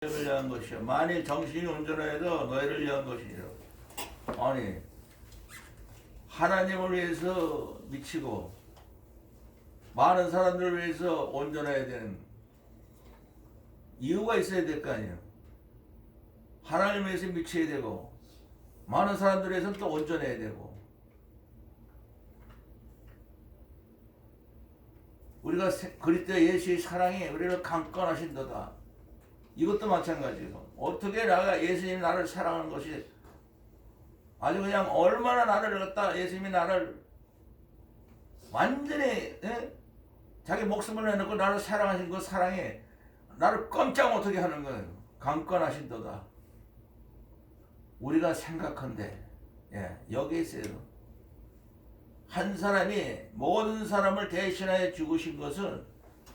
너희를 위한 것이요 만일 정신이 온전해도 너희를 위한 것이요. 아니 하나님을 위해서 미치고 많은 사람들을 위해서 온전해야 되는 이유가 있어야 될 거 아니에요. 하나님을 위해서 미쳐야 되고 많은 사람들을 위해서 또 온전해야 되고, 우리가 그리스도 예수의 사랑이 우리를 강권하신도다. 이것도 마찬가지고, 어떻게 내가 예수님이 나를 사랑하는 것이 아주 그냥 얼마나 나를 갖다 예수님이 나를 완전히 자기 목숨을 내놓고 나를 사랑하신 그 사랑에 나를 꼼짝 못하게 하는 거예요. 강권하신도다. 우리가 생각한데 여기에 있어요. 한 사람이 모든 사람을 대신하여 죽으신 것은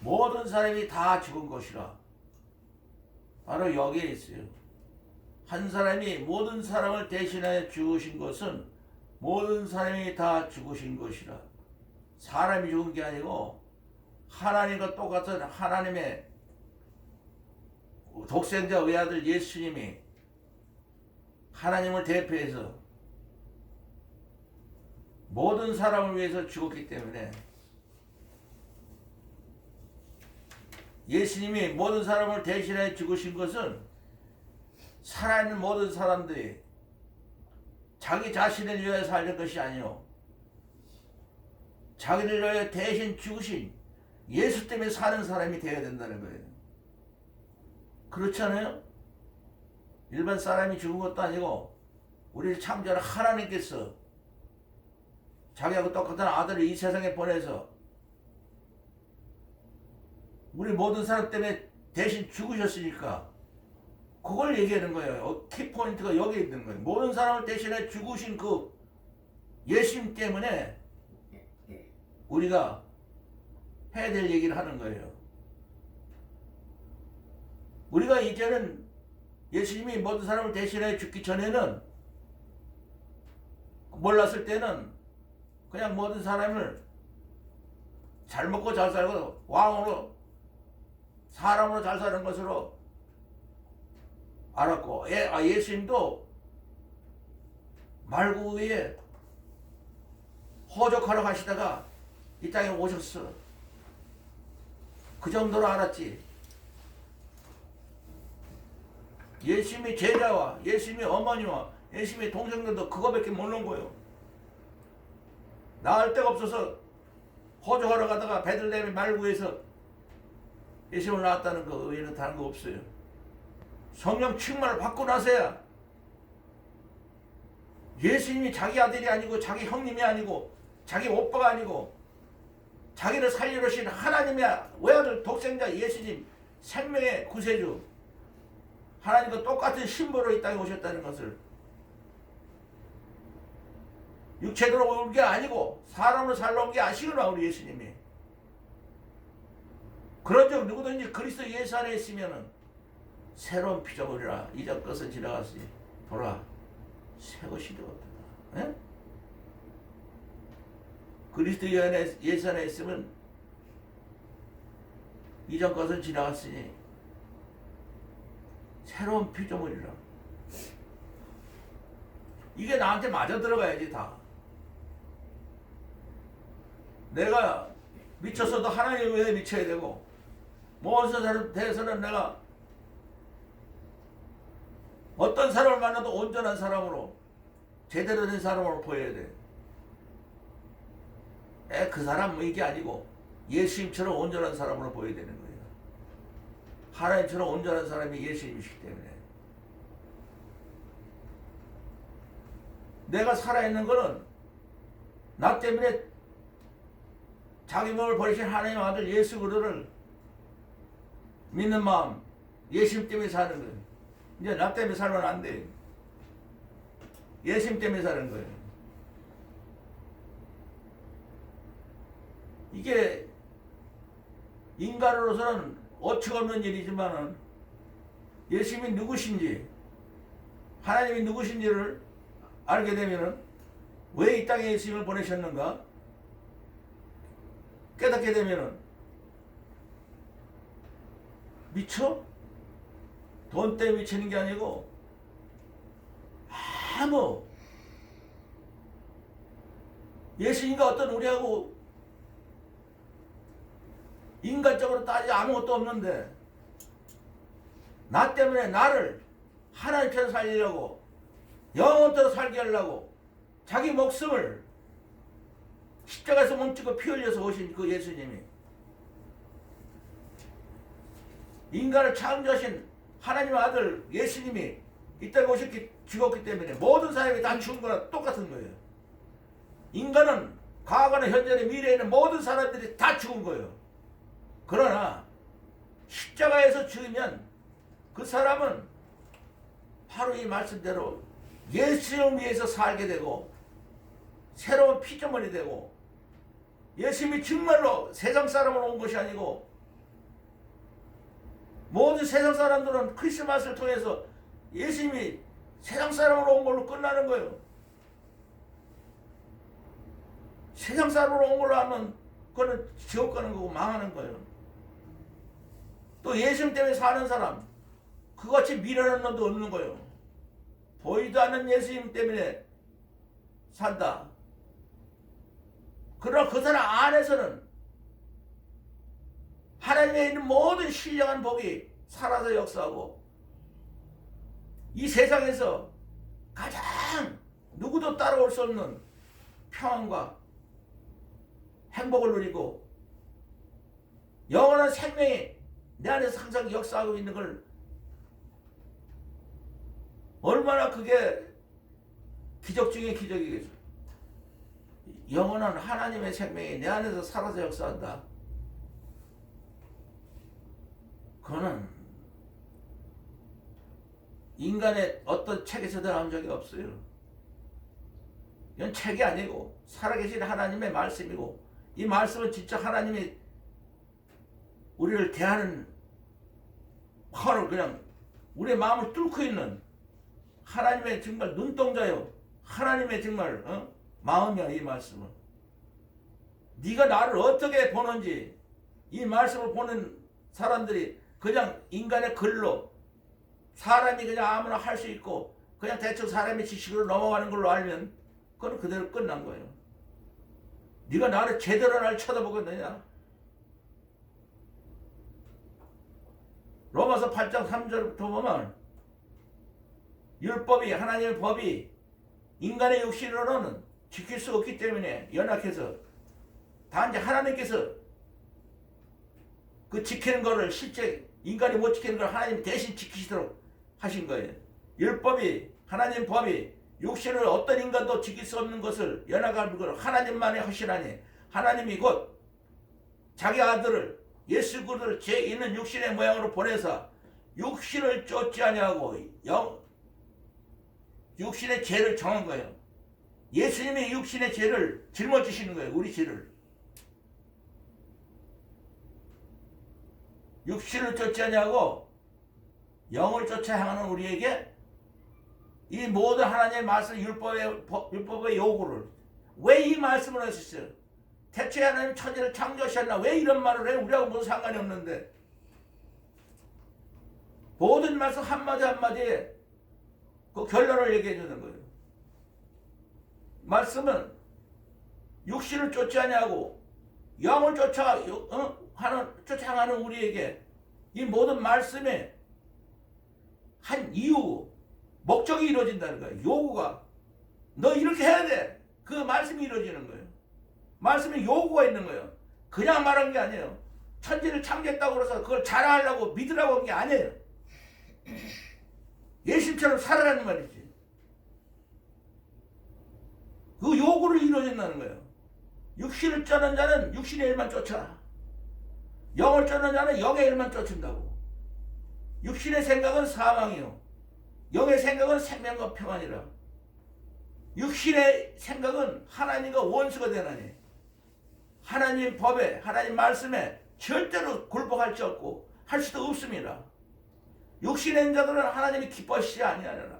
모든 사람이 다 죽은 것이라. 바로 여기에 있어요. 한 사람이 모든 사람을 대신하여 죽으신 것은 모든 사람이 다 죽으신 것이라. 사람이 죽은 게 아니고 하나님과 똑같은 하나님의 독생자 외아들 예수님이 하나님을 대표해서 모든 사람을 위해서 죽었기 때문에, 예수님이 모든 사람을 대신해 죽으신 것은 살아있는 모든 사람들이 자기 자신을 위하여 살는 것이 아니요, 자기를 위하여 대신 죽으신 예수 때문에 사는 사람이 되어야 된다는 거예요. 그렇지 않아요? 일반 사람이 죽은 것도 아니고 우리를 창조한 하나님께서 자기하고 똑같은 아들을 이 세상에 보내서 우리 모든 사람 때문에 대신 죽으셨으니까 그걸 얘기하는 거예요. 키포인트가 여기 있는 거예요. 모든 사람을 대신해 죽으신 그 예수님 때문에 우리가 해야 될 얘기를 하는 거예요. 우리가 이제는 예수님이 모든 사람을 대신해 죽기 전에는, 몰랐을 때는 그냥 모든 사람을 잘 먹고 잘 살고 왕으로 사람으로 잘 사는 것으로 알았고, 예수님도 말구 위에 호적하러 가시다가 이 땅에 오셨어. 그 정도로 알았지. 예수님이 제자와 예수님이 어머니와 예수님이 동생들도 그거밖에 모르는 거예요. 나을 데가 없어서 호적하러 가다가 베들레헴 말구에서 예수님을 낳았다는 거 외에는 다른 거 없어요. 성령 충만을 받고 나서야 예수님이 자기 아들이 아니고 자기 형님이 아니고 자기 오빠가 아니고 자기를 살리러 오신 하나님의 외아들 독생자 예수님, 생명의 구세주, 하나님과 똑같은 신부로 이 땅에 오셨다는 것을, 육체로 온 게 아니고 사람으로 살러 온 게 아시구나 우리 예수님이. 그런즉 누구든지 그리스도 예수 안에 있으면은 새로운 피조물이라. 이전 것은 지나갔으니 돌아 새 것이 되었다. 그리스도 예수 안에 있으면 이전 것은 지나갔으니 새로운 피조물이라. 이게 나한테 맞아 들어가야지. 다 내가 미쳤어도 하나님 외에 미쳐야 되고, 무엇에 대해서는 내가 어떤 사람을 만나도 온전한 사람으로, 제대로 된 사람으로 보여야 돼. 그 사람 이게 아니고 예수님처럼 온전한 사람으로 보여야 되는 거예요. 하나님처럼 온전한 사람이 예수님이시기 때문에. 내가 살아있는 거는 나 때문에 자기 몸을 버리신 하나님 아들 예수 그리스도를 믿는 마음, 예수님 때문에 사는 거예요. 이제 나 때문에 살면 안 돼. 예수님 때문에 사는 거예요. 이게 인간으로서는 어처 없는 일이지만은 예수님이 누구신지, 하나님이 누구신지를 알게 되면은 왜 이 땅에 예수님을 보내셨는가 깨닫게 되면은 미쳐? 돈 때문에 미치는 게 아니고 아무 예수님과 어떤 우리하고 인간적으로 따지지 아무것도 없는데 나 때문에 나를 하나님처럼 살리려고 영원토록 살게 하려고 자기 목숨을 십자가에서 몸짓고 피 흘려서 오신 그 예수님이 인간을 창조하신 하나님의 아들 예수님이 이 땅에 오셨기 죽었기 때문에 모든 사람이 다 죽은 거랑 똑같은 거예요. 인간은 과거나 현재나 미래에는 모든 사람들이 다 죽은 거예요. 그러나 십자가에서 죽으면 그 사람은 바로 이 말씀대로 예수님을 위해서 살게 되고 새로운 피조물이 되고 예수님이 정말로 세상 사람으로 온 것이 아니고 모든 세상 사람들은 크리스마스를 통해서 예수님이 세상 사람으로 온 걸로 끝나는 거예요. 세상 사람으로 온 걸로 하면 그거는 지옥 가는 거고 망하는 거예요. 또 예수님 때문에 사는 사람 그같이 미련한 놈도 없는 거예요. 보이도 않는 예수님 때문에 산다. 그러나 그 사람 안에서는 하나님의 있는 모든 신령한 복이 살아서 역사하고 이 세상에서 가장 누구도 따라올 수 없는 평안과 행복을 누리고 영원한 생명이 내 안에서 항상 역사하고 있는 걸 얼마나 그게 기적 중에 기적이겠어. 영원한 하나님의 생명이 내 안에서 살아서 역사한다. 그거는 인간의 어떤 책에서도 나온 적이 없어요. 이건 책이 아니고 살아계신 하나님의 말씀이고 이 말씀은 진짜 하나님이 우리를 대하는 바로 그냥 우리의 마음을 뚫고 있는 하나님의 정말 눈동자요. 하나님의 정말 마음이야. 이 말씀은 네가 나를 어떻게 보는지 이 말씀을 보는 사람들이 그냥 인간의 글로 사람이 그냥 아무나 할 수 있고 그냥 대충 사람의 지식으로 넘어가는 걸로 알면 그건 그대로 끝난 거예요. 네가 나를 제대로 날 쳐다보겠느냐. 로마서 8장 3절부터 보면 율법이 하나님의 법이 인간의 육신으로는 지킬 수 없기 때문에 연약해서 단지 하나님께서 그 지키는 거를 실제 인간이 못 지키는 걸 하나님 대신 지키시도록 하신 거예요. 율법이 하나님 법이 육신을 어떤 인간도 지킬 수 없는 것을 연약한 걸 하나님만이 하시라니 하나님이 곧 자기 아들을 예수 그리스도를 죄 있는 육신의 모양으로 보내사 육신을 쫓지 아니하고 육신의 죄를 정한 거예요. 예수님이 육신의 죄를 짊어지시는 거예요. 우리 죄를. 육신을 쫓지 아니하고 영을 쫓아 향하는 우리에게 이 모든 하나님의 말씀 율법의 요구를 왜 이 말씀을 하셨어요? 대체 하나님 천지를 창조하셨나? 왜 이런 말을 해요? 우리하고 무슨 상관이 없는데 모든 말씀 한마디 한마디에 그 결론을 얘기해 주는 거예요. 말씀은 육신을 쫓지 아니하고 영을 쫓아가는 우리에게 이 모든 말씀에 한 이유, 목적이 이루어진다는 거예요. 요구가 너 이렇게 해야 돼. 그 말씀이 이루어지는 거예요. 말씀에 요구가 있는 거예요. 그냥 말한 게 아니에요. 천지를 창조했다고 그래서 그걸 자랑하려고 믿으라고 한 게 아니에요. 예수님처럼 살아라는 말이지. 그 요구를 이루어진다는 거예요. 육신을 쫓는 자는 육신의 일만 쫓아. 영을 쫓는 자는 영의 일만 쫓는다고. 육신의 생각은 사망이요. 영의 생각은 생명과 평안이라. 육신의 생각은 하나님과 원수가 되나니 하나님 법에 하나님 말씀에 절대로 굴복할 수 없고 할 수도 없습니다. 육신의 자들은 하나님이 기뻐하시지 아니하느라.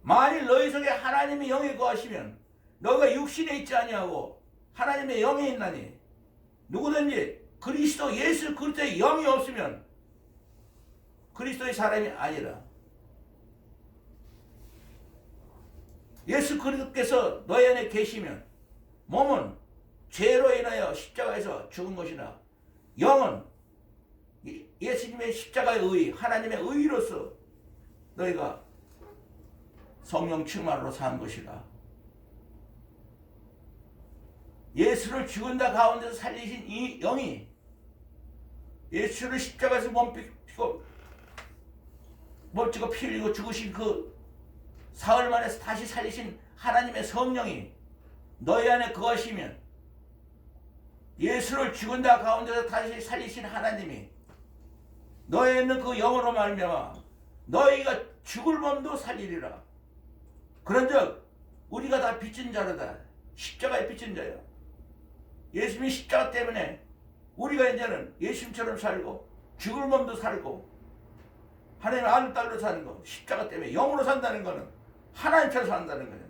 만일 너희 속에 하나님의 영이 거하시면 너희가 육신에 있지 아니하고 하나님의 영이 있나니 누구든지 그리스도 예수 그리스도의 영이 없으면 그리스도의 사람이 아니라 예수 그리스도께서 너희 안에 계시면 몸은 죄로 인하여 십자가에서 죽은 것이나 영은 예수님의 십자가의 의, 하나님의 의로서 너희가 성령 충만으로 산 것이라. 예수를 죽은 자 가운데서 살리신 이 영이 예수를 십자가에서 몸피고 몸찍어 피 흘리고 죽으신 그 사흘 만에 다시 살리신 하나님의 성령이 너희 안에 거하시면 예수를 죽은 자 가운데서 다시 살리신 하나님이 너희에 있는 그 영으로 말미암아 너희가 죽을 몸도 살리리라. 그런즉 우리가 다 빚진 자로다. 십자가에 빚진 자야. 예수님이 십자가 때문에 우리가 이제는 예수님처럼 살고 죽을 몸도 살고 하나님의 아들 딸로 사는 거, 십자가 때문에 영으로 산다는 거는 하나님처럼 산다는 거예요.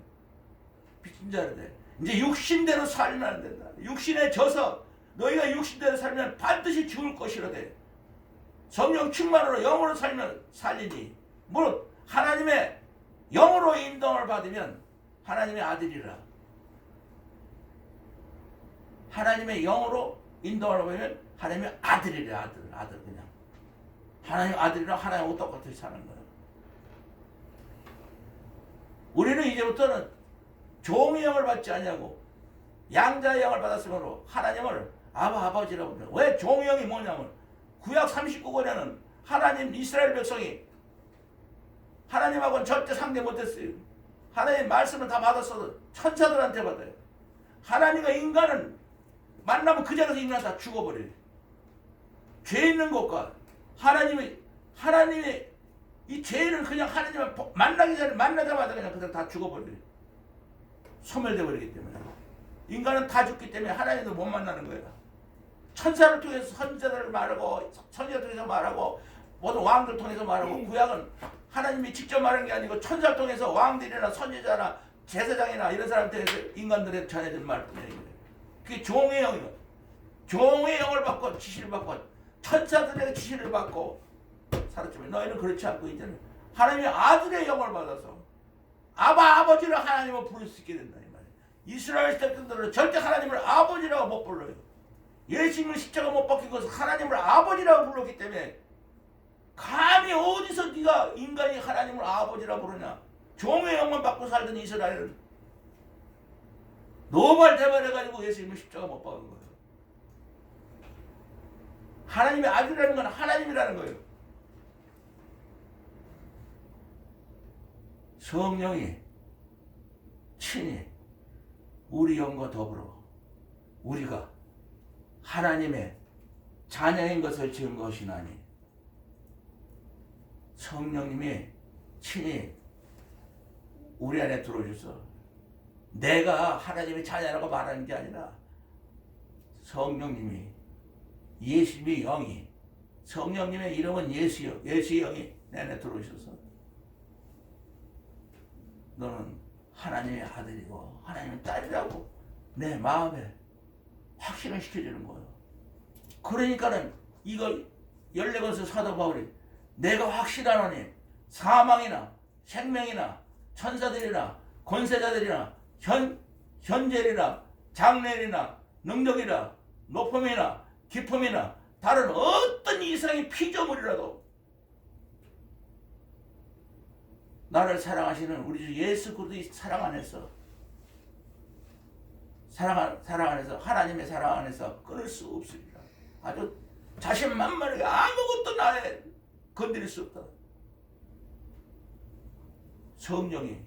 빚진 자로다. 이제 육신대로 살면 안 된다. 육신에 져서 너희가 육신대로 살면 반드시 죽을 것이로되 성령 충만으로 영으로 살면 살리니 무릇 하나님의 영으로 인도를 받으면 하나님의 아들이라. 하나님의 영으로 인도를 받으면 하나님의 아들이라. 아들 그냥 하나님 아들이라 하나님하고 똑같이 사는 거예요. 우리는 이제부터는 종의 영을 받지 아니하고 양자의 영을 받았으므로 하나님을 아버지라고 불러요. 왜 종의 영이 뭐냐면 구약 39권에는 하나님 이스라엘 백성이 하나님하고는 절대 상대 못했어요. 하나님 말씀을 다 받았어도 천사들한테 받아요. 하나님과 인간은 만나면 그 자리에서 인간 다 죽어버려요. 죄 있는 것과 하나님의 이 죄를 그냥 하나님을 만나기 전에 만나자마자 그냥 그대로 다 죽어버려요. 소멸돼 버리기 때문에. 인간은 다 죽기 때문에 하나님도 못 만나는 거예요. 천사를 통해서 선지자들을 말하고 선지자를 통해서 말하고 모든 왕들 통해서 말하고 구약은 하나님이 직접 말하는 게 아니고 천사를 통해서 왕들이나 선지자나 제사장이나 이런 사람 통해서 인간들에게 전해진 말뿐이에요. 그게 종의 영이에요. 종의 영을 받고 지시를 받고 천사들에게 지시를 받고 살았지만 너희는 그렇지 않고 이제는 하나님의 아들의 영을 받아서 아버지를 하나님을 부를 수 있게 된다 이 말이에요. 이스라엘 백성들은 절대 하나님을 아버지라고 못 불러요. 예수님을 십자가 못 박힌 것은 하나님을 아버지라고 불렀기 때문에 감히 어디서 네가 인간이 하나님을 아버지라고 부르냐. 종의 영만 받고 살던 이스라엘은 노발대발해가지고 예수님을 십자가 못 박은 거예요. 하나님의 아들이라는 건 하나님이라는 거예요. 성령이 친히 우리 영과 더불어 우리가 하나님의 자녀인 것을 지은 것이나니 성령님이 친히 우리 안에 들어오셔서 내가 하나님의 자녀라고 말하는 게 아니라 성령님이 예수님의 영이 성령님의 이름은 예수요. 예수의 영이 내 안에 들어오셔서 너는 하나님의 아들이고 하나님의 딸이라고 내 마음에 확신을 시켜주는 거예요. 그러니까는 이거 14권서 사도 바울이 내가 확실하노니 사망이나 생명이나 천사들이나 권세자들이나 현재이나 장래이나 능력이나 높음이나 깊음이나 다른 어떤 이상의 피조물이라도 나를 사랑하시는 우리 주 예수 그리스도의 사랑 안에서 사랑 안에서 하나님의 사랑 안에서 끊을 수 없습니다. 아주 자신만만하게 아무것도 나에 건드릴 수 없다. 성령이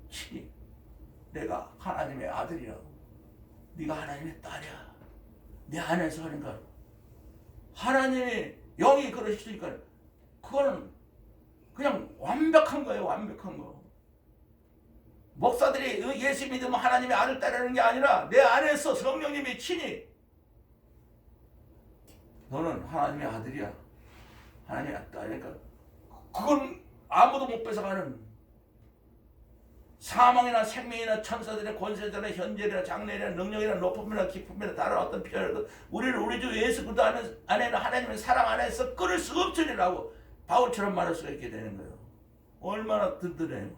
친히 내가 하나님의 아들이라고 네가 하나님의 딸이야. 내 안에서 하니까 하나님의 영이 그러시니까 그거는 그냥 완벽한 거예요. 완벽한 거. 목사들이 예수 믿으면 하나님의 아들 딸이라는 게 아니라 내 안에서 성령님이 친히 너는 하나님의 아들이야. 하나님의 딸이니까 그건 아무도 못 뺏어가는 사망이나 생명이나 천사들의 권세자나 현재나 장래나 능력이나 높음이나 깊음이나 다른 어떤 피조물도 우리를 우리 주 예수 그리스도 안에는 하나님의 사랑 안에서 끊을 수 없으리라고 바울처럼 말할 수가 있게 되는 거예요. 얼마나 든든해요.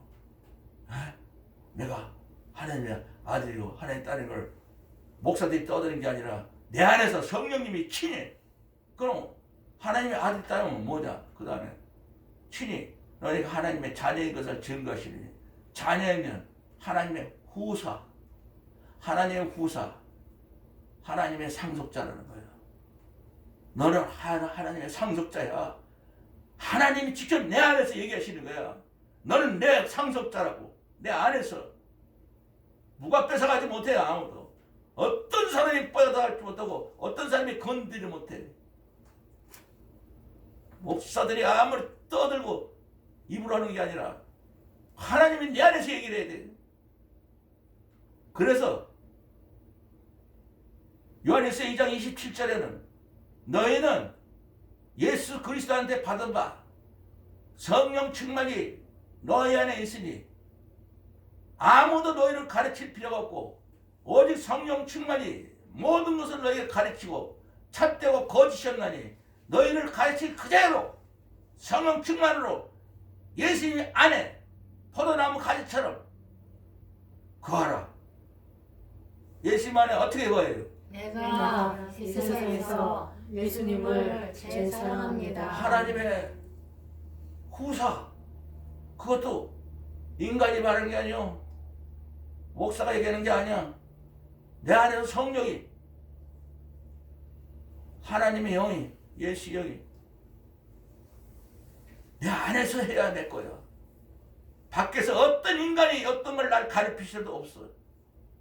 내가 하나님의 아들이고 하나님의 딸인 걸 목사들이 떠드는 게 아니라 내 안에서 성령님이 친히, 그럼 하나님의 아들 딸은 뭐냐? 그 다음에 친히 너희가 하나님의 자녀인 것을 증거하시니, 자녀이면 하나님의 후사, 하나님의 후사, 하나님의 상속자라는 거예요. 너는 하나님의 상속자야. 하나님이 직접 내 안에서 얘기하시는 거야. 너는 내 상속자라고. 내 안에서 누가 뺏어가지 못해요. 아무도. 어떤 사람이 뺏어가지 못하고 어떤 사람이 건드리지 못해. 목사들이 아무리 떠들고 입으로 하는 게 아니라 하나님이 내 안에서 얘기를 해야 돼. 그래서 요한일서 2장 27절에는 너희는 예수 그리스도한테 받은 바 성령 충만이 너희 안에 있으니 아무도 너희를 가르칠 필요가 없고 오직 성령 충만이 모든 것을 너희에게 가르치고 참되고 거짓이었나니 너희를 가르칠 그대로 성령 충만으로 예수님 안에 포도나무 가지처럼 거하라. 예수님 안에 어떻게 거해요? 내가 세상에서 예수님을 제일 사랑합니다. 하나님의 후사, 그것도 인간이 말하는 게 아니요, 목사가 얘기하는 게 아니야. 내 안에서 성령이, 하나님의 영이, 예수 영이 내 안에서 해야 될 거야. 밖에서 어떤 인간이 어떤 걸 날 가르칠 수도 없어.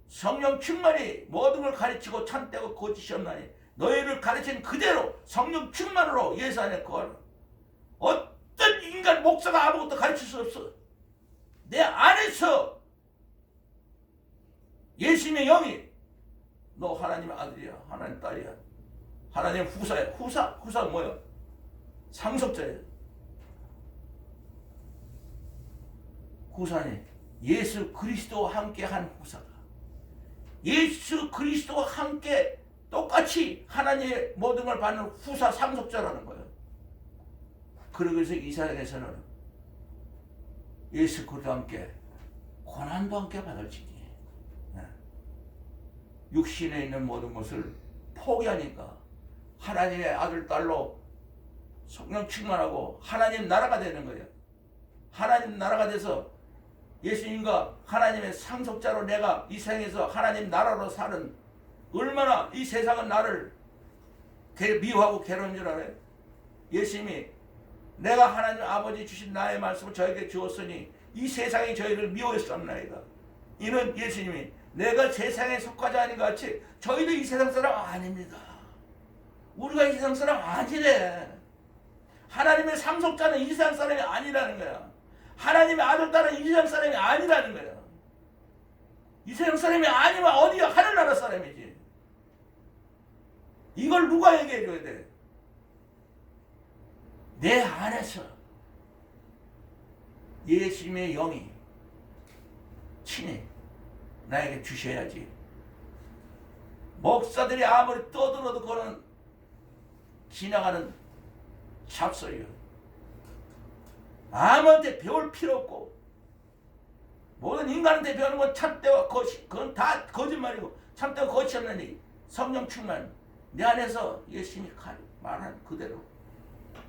성령 충만이 모든 걸 가르치고 참되고 거짓이 없나니 너희를 가르친 그대로 성령 충만으로 예수 안에 거하라. 어떤 인간 목사가 아무것도 가르칠 수 없어. 내 안에서 예수님의 영이 너 하나님의 아들이야, 하나님 딸이야, 하나님 후사야. 후사가 뭐야? 상속자야. 후사니 예수 그리스도와 함께 한 후사가, 예수 그리스도와 함께 똑같이 하나님의 모든 걸 받는 후사 상속자라는 거예요. 그래서 이 세상에서는 예수 그리스도와 함께 고난도 함께 받을지니 육신에 있는 모든 것을 포기하니까 하나님의 아들 딸로 성령 충만하고 하나님 나라가 되는 거예요. 하나님 나라가 돼서 예수님과 하나님의 상속자로 내가 이 세상에서 하나님 나라로 사는, 얼마나 이 세상은 나를 미워하고 괴로운 줄 알아요? 예수님이 내가 하나님 아버지 주신 나의 말씀을 저에게 주었으니 이 세상이 저희를 미워했었나이다. 이는 예수님이 내가 세상에 속하지 않은 것 같이 저희도 이 세상 사람 아닙니다. 우리가 이 세상 사람 아니래. 하나님의 상속자는 이 세상 사람이 아니라는 거야. 하나님의 아들 딸은 이 세상 사람이 아니라는 거야. 이 세상 사람이 아니면 어디야? 하늘나라 사람이지. 이걸 누가 얘기해 줘야 돼? 내 안에서 예수님의 영이 친히 나에게 주셔야지. 목사들이 아무리 떠들어도 그거는 지나가는 잡소리요. 아무한테 배울 필요 없고, 모든 인간한테 배우는 건 참되와 거짓, 그건 다 거짓말이고 참되와 거짓이 없는 성령 충만. 내 안에서 예수님이 말하는 그대로,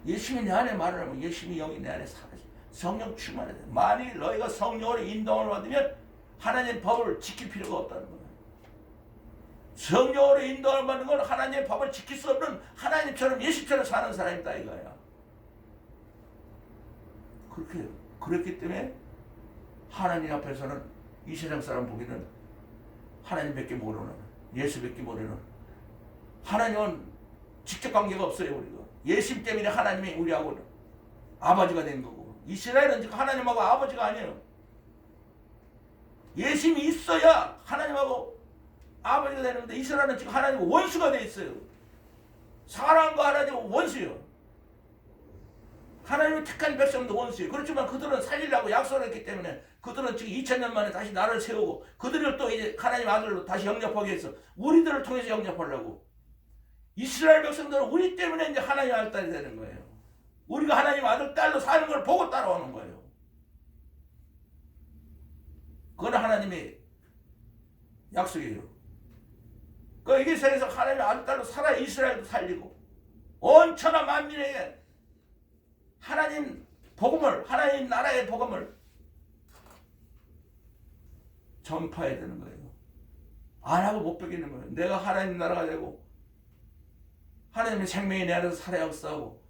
예수님이 내 안에 말을 하면 예수님의 영이 내 안에 살아서 성령 충만해야 돼. 만일 너희가 성령으로 인도함을 받으면 하나님의 법을 지킬 필요가 없다는 거야. 성령으로 인도함을 받는 건 하나님의 법을 지킬 수 없는, 하나님처럼 예수처럼 사는 사람이다 이거야. 그렇기 때문에 하나님 앞에서는 이 세상 사람 보기는 하나님밖에 모르는, 예수밖에 모르는, 하나님은 직접 관계가 없어요. 우리가 예수님 때문에 하나님이 우리하고는 아버지가 된 거고, 이스라엘은 지금 하나님하고 아버지가 아니에요. 예수님이 있어야 하나님하고 아버지가 되는데 이스라엘은 지금 하나님과 원수가 돼 있어요. 사람과 하나님은 원수예요. 하나님의 택한 백성도 원수예요. 그렇지만 그들은 살리려고 약속을 했기 때문에 그들은 지금 2000년 만에 다시 나를 세우고 그들을 또 이제 하나님 아들로 다시 영접하기 위해서 우리들을 통해서 영접하려고. 이스라엘 백성들은 우리 때문에 이제 하나님의 아들이 되는 거예요. 우리가 하나님 아들 딸로 사는 걸 보고 따라오는 거예요. 그건 하나님의 약속이에요. 그 이게 세상에서 하나님의 아들 딸로 살아 이스라엘도 살리고 온 천하 만민에게 하나님 복음을, 하나님 나라의 복음을 전파해야 되는 거예요. 안 하고 못 베기는 거예요. 내가 하나님 나라가 되고 하나님의 생명이 내 안에서 살아야겠다고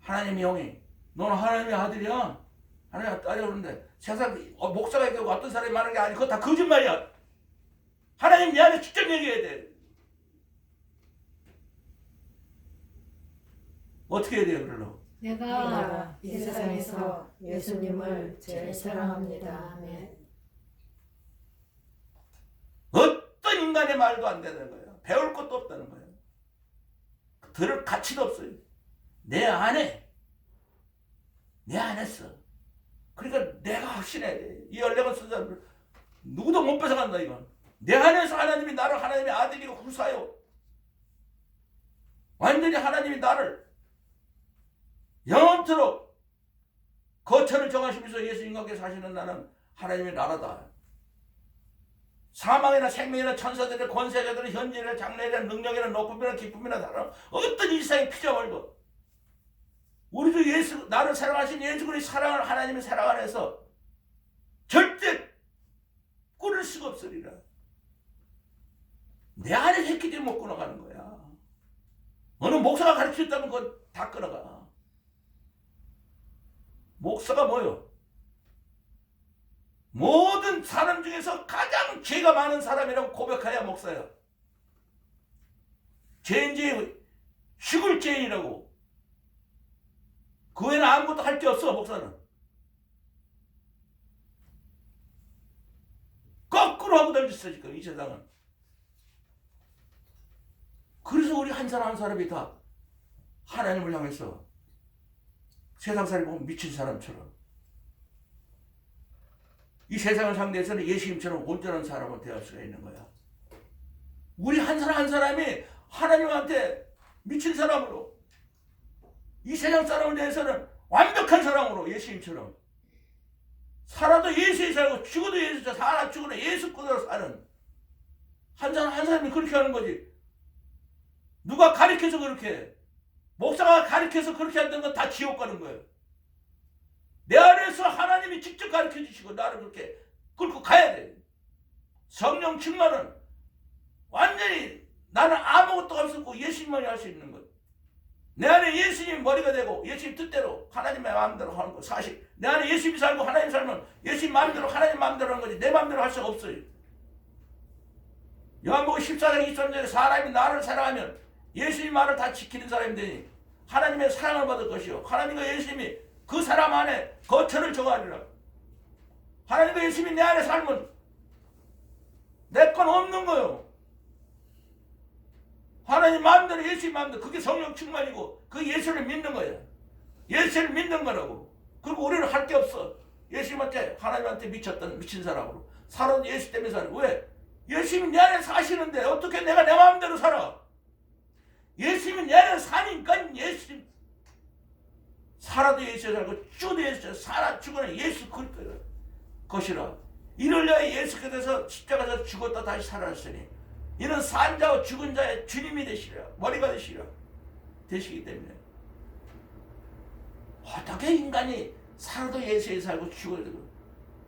하나님의 영이 너는 하나님의 아들이야, 하나님의 딸이야 그러는데 세상 목사가 있고 어떤 사람이 말하는 게 아니고 그거 다 거짓말이야. 하나님 내 안에 직접 얘기해야 돼. 어떻게 해야 돼요 그러려고? 내가 이 세상에서 예수님을 제일 사랑합니다. 아멘. 어떤 인간의 말도 안 되는 거예요. 배울 것도 없다는 거예요. 들을 가치도 없어요. 내 안에 써. 그러니까 내가 확신해야 돼. 이 연령을 쓴 사람들 누구도 못 뺏어간다 이건. 내 안에서 하나님이 나를 하나님의 아들이고 후사요. 완전히 하나님이 나를 영원토록 거처를 정하시면서 예수님과 함께 사시는 나는 하나님의 나라다. 사망이나 생명이나 천사들의 권세자들의 현재나 장래나 능력이나 높음이나 기쁨이나 다른 어떤 일상의 피조물도 우리도 예수, 나를 사랑하신 예수 그리스도의 사랑을 하나님의 사랑 안에서 절대 꾸릴 수가 없으리라. 내 안에 했기 때문에 못 끊어가는 거야. 어느 목사가 가르쳤다면 그건 다 끊어가. 목사가 뭐요? 모든 사람 중에서 가장 죄가 많은 사람이라고 고백해야 목사야. 죄인지 죽을 죄인이라고. 그 외에는 아무것도 할 게 없어 목사는. 거꾸로 하고 다녔어 지금 이 세상은. 그래서 우리 한 사람 한 사람이 다 하나님을 향해서 세상 사람이 보면 미친 사람처럼 이 세상을 상대해서는 예수님처럼 온전한 사람을 대할 수가 있는 거야. 우리 한 사람 한 사람이 하나님한테 미친 사람으로 이 세상 사람에 대해서는 완벽한 사람으로 예수님처럼 살아도 예수에 살고 죽어도 예수에 살아 죽어도 예수 그대로 사는 한 사람 한 사람이 그렇게 하는 거지. 누가 가르쳐서 그렇게 해. 목사가 가르쳐서 그렇게 한다는 건 다 지옥 가는 거예요. 내 안에서 하나님이 직접 가르쳐 주시고 나를 그렇게 끌고 가야 돼. 성령 충만은 완전히 나는 아무것도 없었고 예수님만이 할 수 있는 것. 내 안에 예수님이 머리가 되고 예수님 뜻대로 하나님의 마음대로 하는 거. 사실 내 안에 예수님이 살고 하나님 살면 예수님 마음대로 하나님 마음대로 하는 거지 내 마음대로 할 수가 없어요. 요한복음 14장 23절에 사람이 나를 사랑하면 예수님 말을 다 지키는 사람이 되니 하나님의 사랑을 받을 것이요 하나님과 예수님이 그 사람 안에 거처를 정하리라. 하나님과 예수님이 내 안에 살면 내 건 없는 거요. 하나님 마음대로 예수님 마음대로 그게 성령 충만이고 그 예수를 믿는 거예요. 예수를 믿는 거라고. 그리고 우리는 할 게 없어. 예수님한테 하나님한테 미친 사람으로 살아도 예수 때문에 사는. 왜? 예수님이 내 안에 사시는데 어떻게 내가 내 마음대로 살아? 예수님이 내 안에 사니까 예수님 살아도 예수에 살고 죽어도 예수에 살아 죽어는 예수 그리스도 것이라. 이를 위하여 예수께서 십자가에서 죽었다 다시 살아났으니 이는 산 자와 죽은 자의 주님이 되시리라. 머리가 되시기 때문에 어떻게 인간이 살아도 예수에 살고 죽어도 되고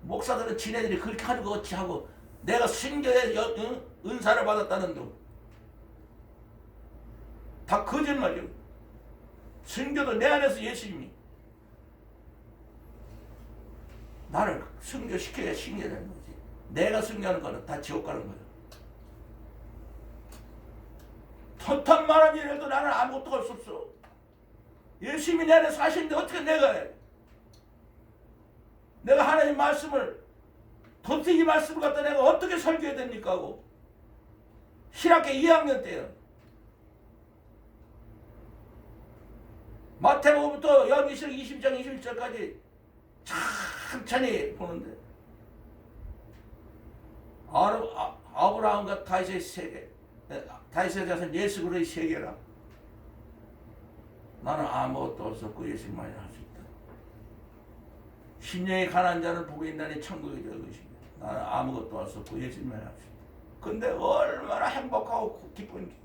목사들은 지네들이 그렇게 하는 것 같이 하고 내가 순교의 은사를 받았다는 둥 다 거짓말이요. 순교도 내 안에서 예수님이 나를 순교시켜야 신뢰되는 거지. 내가 순교하는 거는 다 지옥 가는 거야. 턴턴만한 일해도 나는 아무것도 할 수 없어. 예수님이 내 안에 사시는데 어떻게 내가 해? 내가 하나님 말씀을 도대체 이 말씀을 갖다 내가 어떻게 설교해야 됩니까 하고 신학교 2학년 때요. 마태복음부터 요한계시록 20장 21절까지 천천히 보는데 아브라함과 다윗의 세계, 다윗의 자손 예수 그리스도의 세계라. 나는 아무것도 없었고 예수님만이 할 수 있다. 심령이 가난한 자는 복이 있나니 천국이 될 것이며 나는 아무것도 없었고 예수님만이 할 수 있다. 근데 얼마나 행복하고 기쁜지.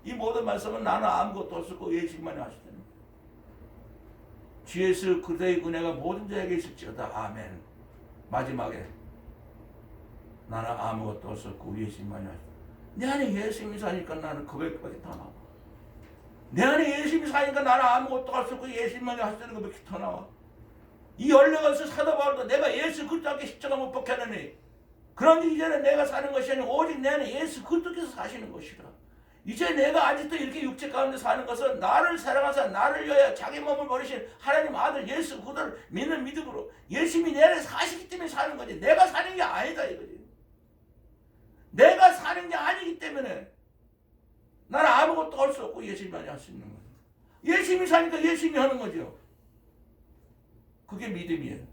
이 모든 말씀은 나는 아무것도 없었고 예수님만이 할 수 있다. 주 예수 그리스도의 은혜가 모든 자에게 있을지어다. 아멘. 마지막에 나는 아무것도 없었고 예수님만이 할 수 있다. 내 안에 예수님이 사니까 나는 그것밖에 더 나와. 내 안에 예수님이 사니까 나는 아무것도 없었고 예수님만이 할 수 있는 것밖에 더 나와. 이 열려가서 사도 바울도 내가 예수 그리스도께 십자가 못 박혔느니 그런지 이제는 내가 사는 것이 아니라 오직 내 안에 예수 그리스도께서 사시는 것이라. 이제 내가 아직도 이렇게 육체 가운데 사는 것은 나를 사랑하사 나를 위하여 자기 몸을 버리신 하나님 아들 예수 그리스도를 믿는 믿음으로 예수님이 내 안에 사시기 때문에 사는 거지. 내가 사는 게 아니다 이거지. 내가 사는 게 아니기 때문에 나는 아무것도 할 수 없고 예수님만이 할 수 있는 거예요. 예수님이 사니까 예수님이 하는 거죠. 그게 믿음이에요.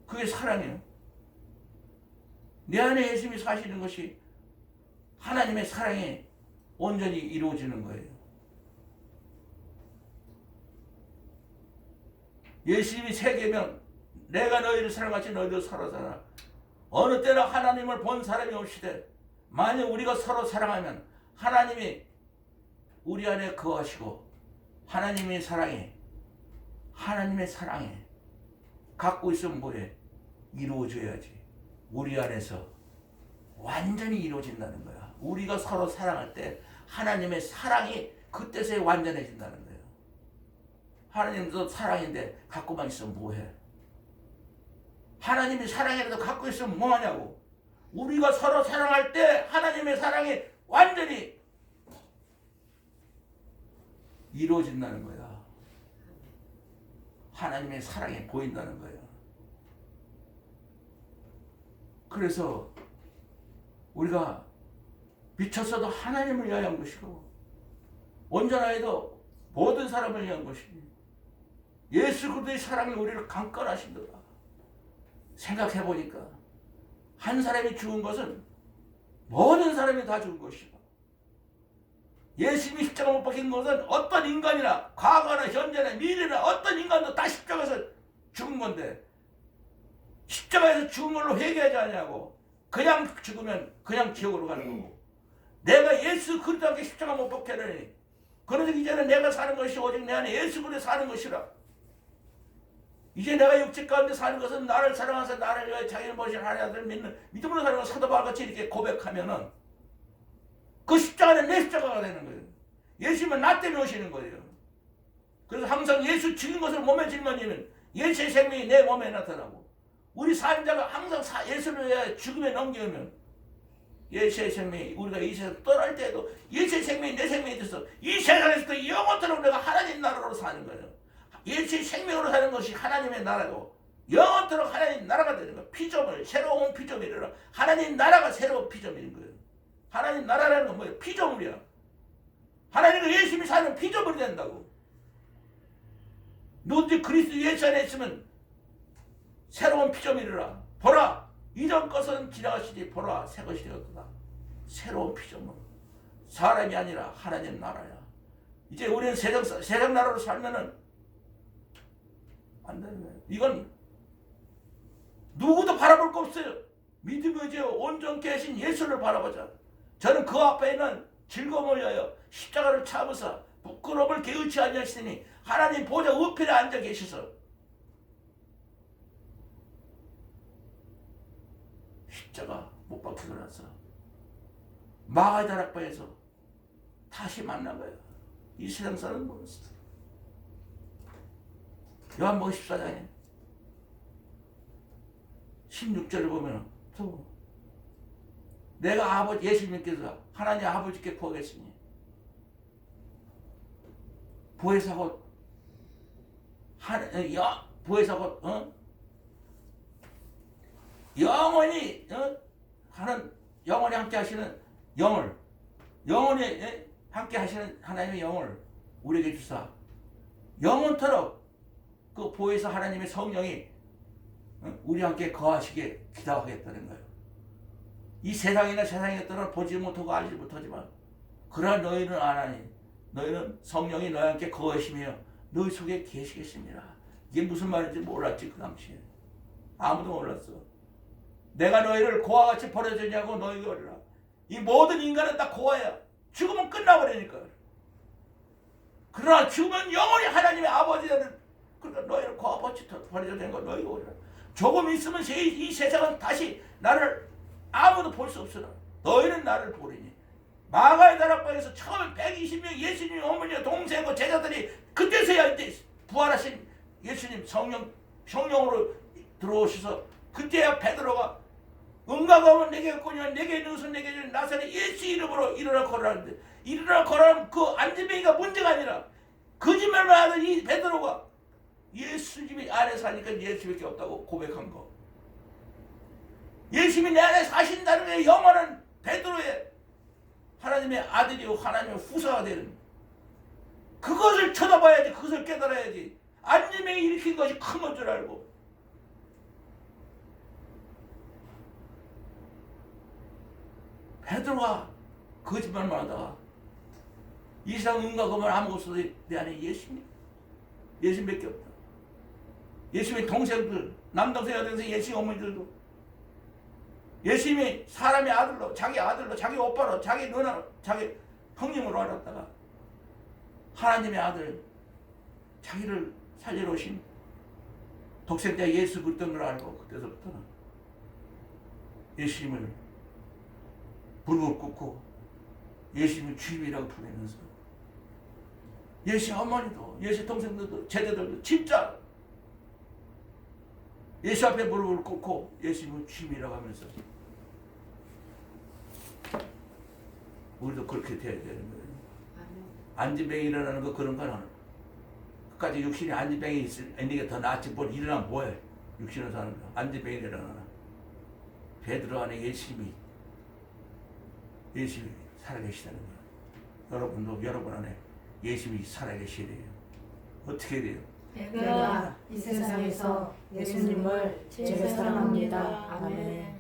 그게 사랑이에요. 내 안에 예수님이 사시는 것이 하나님의 사랑이 온전히 이루어지는 거예요. 예수님이 세계면 내가 너희를 사랑하지 너희도 서로 사랑하라. 어느 때나 하나님을 본 사람이 없이되 만약 우리가 서로 사랑하면 하나님이 우리 안에 거하시고 하나님의 사랑에 갖고 있으면 뭐해? 이루어져야지. 우리 안에서 완전히 이루어진다는 거야. 우리가 서로 사랑할 때 하나님의 사랑이 그때서야 완전해진다는 거예요. 하나님도 사랑인데 갖고만 있으면 뭐해? 하나님이 사랑이라도 갖고 있으면 뭐하냐고. 우리가 서로 사랑할 때 하나님의 사랑이 완전히 이루어진다는 거야. 하나님의 사랑이 보인다는 거예요. 그래서 우리가 미쳤어도 하나님을 위하여 한 것이고 온전하여도 모든 사람을 위한 것이니 예수 그리스도의 사랑이 우리를 강권하신도다. 생각해보니까 한 사람이 죽은 것은 모든 사람이 다 죽은 것이고 예수님이 십자가 못 박힌 것은 어떤 인간이나 과거나 현재나 미래나 어떤 인간도 다 십자가에서 죽은 건데 십자가에서 죽은 걸로 회개하지 않냐고. 그냥 죽으면 그냥 지옥으로 가는 거고 내가 예수 그리스도께 십자가 못 박혔으니 그러니 이제는 내가 사는 것이 오직 내 안에 예수 그리스도 사는 것이라. 이제 내가 육체 가운데 사는 것은 나를 사랑하사 나를 위하여 자기를 모신 하나님 아들을 믿는 믿음으로 사는 것 사도 바울같이 이렇게 고백하면은 그 십자가는 내 십자가가 되는 거예요. 예수님은 나 때문에 오시는 거예요. 그래서 항상 예수 죽인 것을 몸에 짊어지면 예수의 생명이 내 몸에 나타나고 우리 산자가 항상 예수를 위하여 죽음에 넘겨오면 예수의 생명이 우리가 이 세상 떠날 때에도 예수의 생명이 내 생명이 돼서 이 세상에서도 영원토록 내가 하나님 나라로 사는 거예요. 예수의 생명으로 사는 것이 하나님의 나라고 영원토록 하나님 나라가 되는 거예요. 피조물, 새로운 피조물이라 하나님 나라가 새로운 피조물인 거예요. 하나님 나라라는 건 뭐예요? 피조물이야. 하나님과 예수님이 사는 피조물이 된다고. 누구든지 그리스도 예수 안에 있으면 새로운 피조물이라. 보라 이전 것은 지나가시지 보라 새 것이 되었다. 새로운 피조물. 사람이 아니라 하나님 나라야. 이제 우리는 세상 나라로 살면은 안 되는 거예요. 이건 누구도 바라볼 거 없어요. 믿음의 의지에 온전케 하신 예수를 바라보자. 저는 그 앞에 있는 즐거움을 위하여 십자가를 참으사 부끄러움을 개의치 아니하시니 하나님 보좌 우편에 앉아 계셔서 십자가 못 박히고 나서 마가의 다락방에서 다시 만난 거예요. 이 세상 사는 몬스터. 요한복음 14장에 16절을 보면 또 내가 아버지 예수님께서 하나님 아버지께 구하겠으니 부에서 곧 부에서 곧 영원히 하는 영원히 함께 하시는 영원히 함께 하시는 하나님의 영을 우리에게 주사 영원토록 그 보혜사 하나님의 성령이 우리와 함께 거하시게 기도하겠다는 거예요. 이 세상이나 세상의 것들은 보지 못하고 알지 못하지만 그러나 너희는 아나니 너희는 성령이 너희 함께 거하시며 너희 속에 계시겠습니다. 이게 무슨 말인지 몰랐지 그 당시에. 아무도 몰랐어. 내가 너희를 고와 같이 버려주냐고 너희가 그러라. 이 모든 인간은 다 고아야. 죽으면 끝나버리니까. 그러나 죽으면 영원히 하나님의 아버지는 그러니까 너희를 고아 같이 버려주는 거 너희가 그러라. 조금 있으면 이 세상은 다시 나를 아무도 볼 수 없으나 너희는 나를 보리니. 마가의 다락방에서 처음 120명 예수님 어머니와 동생과 제자들이 그때서야 이제 부활하신 예수님 성령으로 들어오셔서 그때야 베드로가 응가가 오면 내게 있거니와 내게 있는 것은 내게 주는 나사렛 예수 이름으로 일어나 걸으라는데 일어나 걸으라면 그 안진뱅이가 문제가 아니라 거짓말만 하던 이 베드로가 예수님이 안에 사니까 예수밖에 없다고 고백한 거. 예수님이 내 안에 사신다는 게 영원한 베드로의 하나님의 아들이요 하나님의 후사가 되는 그것을 쳐다봐야지. 그것을 깨달아야지. 안진뱅이 일으킨 것이 큰 건 줄 알고. 베드로가 거짓말만 하다가 이 세상 응가 그말 아무것도 없어도 내 안에 예수님밖에 없다. 예수님의 동생들, 남동생, 여동생, 예수님 어머니들도 예수님이 사람의 아들로, 자기 오빠로, 자기 누나로, 자기 형님으로 알았다가 하나님의 아들, 자기를 살리러 오신 독생자 예수 그리스도인 걸 알고 그때서부터는 예수님을 무릎을 꿇고 예수님을 주님이라고 부르면서 예수 어머니도 예수 동생들도 제자들도 진짜 예수 앞에 무릎을 꿇고 예수님을 주님이라고 하면서 우리도 그렇게 돼야 되는 거예요. 안진뱅이 일어나는 거 그런 거는 끝까지 육신이 안진뱅이 있는 게 더 낫지 뭘 일어나면 뭐해. 육신을 사는 거 안진뱅이 일어나나 베드로 안에 예수님이 살아계시다는 거예요. 여러분도 여러분 안에 예수님이 살아계시래요. 어떻게 돼요? 내가 이 세상에서 예수님을 제일 사랑합니다. 아멘.